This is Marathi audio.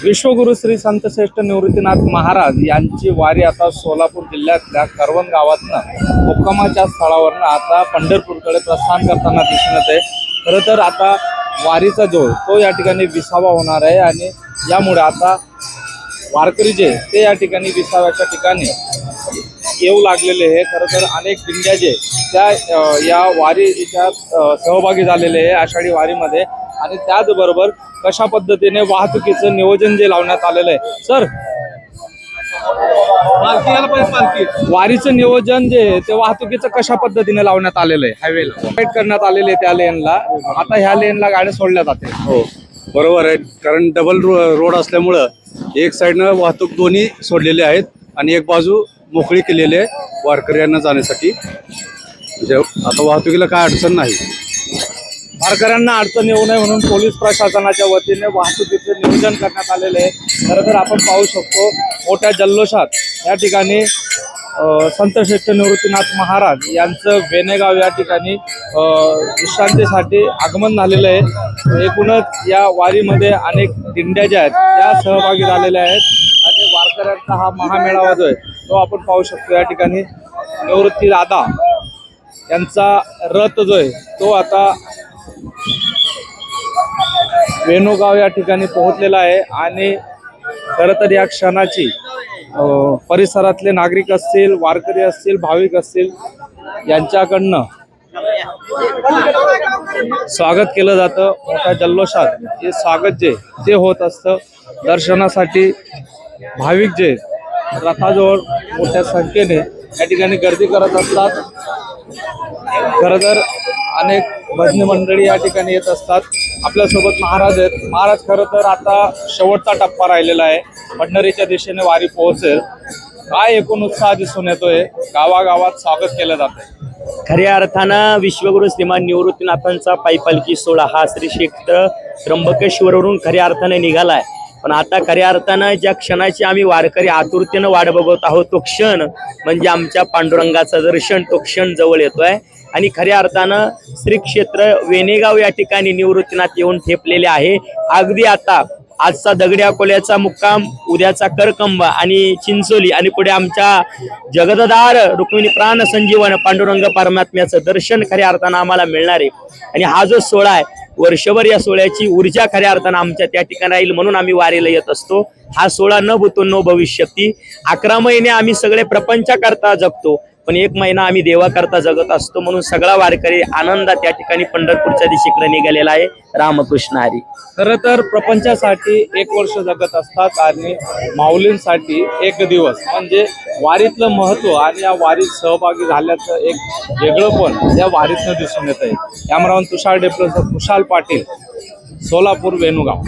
विश्वगुरु श्री संत श्रेष्ठ निवृत्तीनाथ महाराज यांची वारी आता सोलापूर जिल्ह्यातल्या करवण गावातनं मुक्कामाच्या स्थळावरनं आता पंढरपूरकडे प्रस्थान करताना दिसून येते। खरं तर आता वारीचा जो तो या ठिकाणी 20वा होणार आहे आणि यामुळे आता वारकरी जे ते या ठिकाणी 20व्याच्या ठिकाणी येऊ लागलेले आहे। खरं तर अनेक दिंड्या जे त्या या वारीच्या सहभागी झालेले आहे आषाढी वारीमध्ये आणि त्याचबरोबर कशा पद्धतीने वाहतुकीचं नियोजन जे लावण्यात आलेलं आहे। सर, वारीचं नियोजन जे ते वाहतुकीचं कशा पद्धतीने लावण्यात आलेलं आहे? हायवेला फाईट करण्यात आलेले त्या लेनला, आता ह्या लेनला गाड्या सोडल्या जाते। हो बरोबर आहे, कारण डबल रोड असल्यामुळं एक साईडनं वाहतूक दोन्ही सोडलेले आहेत आणि एक बाजू मोकळी केलेली आहे वारकऱ्यांना जाण्यासाठी। म्हणजे आता वाहतुकीला काय अडचण नाही। वारकऱ्यांना अडचण येऊ नये म्हणून पोलीस प्रशासनाच्या वतीने वाहतुकीचं नियोजन करण्यात आलेलं आहे। खरं तर आपण पाहू शकतो मोठ्या जल्लोषात या ठिकाणी संत श्रेष्ठ निवृत्तीनाथ महाराज यांचं वेनेगाव या ठिकाणी विश्रांतीसाठी आगमन झालेलं आहे। एकूणच या वारीमध्ये अनेक दिंड्या ज्या आहेत त्या सहभागी झालेल्या आहेत आणि वारकऱ्यांचा हा महामेळावा जो आहे तो आपण पाहू शकतो। या ठिकाणी निवृत्ती दादा यांचा रथ जो आहे तो आता वेणुगाव या ठिकाणी पोहोचलेला आहे आणि खरं तर या क्षणाची परिसरातले नागरिक असतील, वारकरी असतील, भाविक असतील यांच्याकडनं स्वागत केलं जातं। मोठ्या जल्लोषात हे स्वागत जे ते होत असतं। दर्शनासाठी भाविक जे रथाजवळ मोठ्या संख्येने या ठिकाणी गर्दी करत असतात। खरं तर अनेक भजनी मंडळी या ठिकाणी येत असतात। आपल्यासोबत महाराज आहेत। महाराज, खरं तर आता शेवटचा टप्पा राहिलेला आहे, पंढरीच्या दिशेने वारी पोहोचेल, काय एकूण उत्साह दिसून येतोय? गावागावात स्वागत केलं जातंय। खऱ्या अर्थानं विश्वगुरु श्रीमान निवृत्तीनाथांचा पायी पालखी सोहळा हा श्री क्षेत्र त्र्यंबकेश्वरवरून खऱ्या अर्थाने निघालाय। पण आता खऱ्या अर्थानं ज्या क्षणाची आम्ही वारकरी आतुरतेनं वाट बघत आहोत तो क्षण म्हणजे आमच्या पांडुरंगाचं दर्शन, तो क्षण जवळ येतोय आणि खऱ्या अर्थानं श्री क्षेत्र वेनेगाव या ठिकाणी निवृत्तीनाथ येऊन ठेपलेले आहे। अगदी आता आजचा दगड्या कोल्याचा मुक्काम, उद्याचा करकंब आणि चिंचोली आणि पुढे आमच्या जगददार रुक्मिणी प्राण संजीवन पांडुरंग परमात्म्याचं दर्शन खऱ्या अर्थानं आम्हाला मिळणार आहे। आणि हा जो सोहळा आहे वर्षभर या सोहळ्याची ऊर्जा खऱ्या अर्थानं आमच्या त्या ठिकाणी राहील म्हणून आम्ही वारीला येत असतो। हा सोहळा न भूतो न भविष्यती। 11 महिने आम्ही सगळे प्रपंचाकरता जगतो पण 1 महिना आम्ही देवाकरता जगत असतो म्हणून सगळा वारकरी आनंदात त्या ठिकाणी पंढरपूरच्या दिशेकडे निघालेला आहे। रामकृष्ण हरी। खरं तर प्रपंचासाठी 1 वर्ष जगत असतात आणि माऊलींसाठी 1 दिवस, म्हणजे वारीतलं महत्व आणि या वारीत सहभागी झाल्याचं एक वेगळं पण या वारीतनं दिसून येत आहे। कॅमेरामन तुषार डेप्लोसह खुशाल पाटील, सोलापूर, वेणुगाव।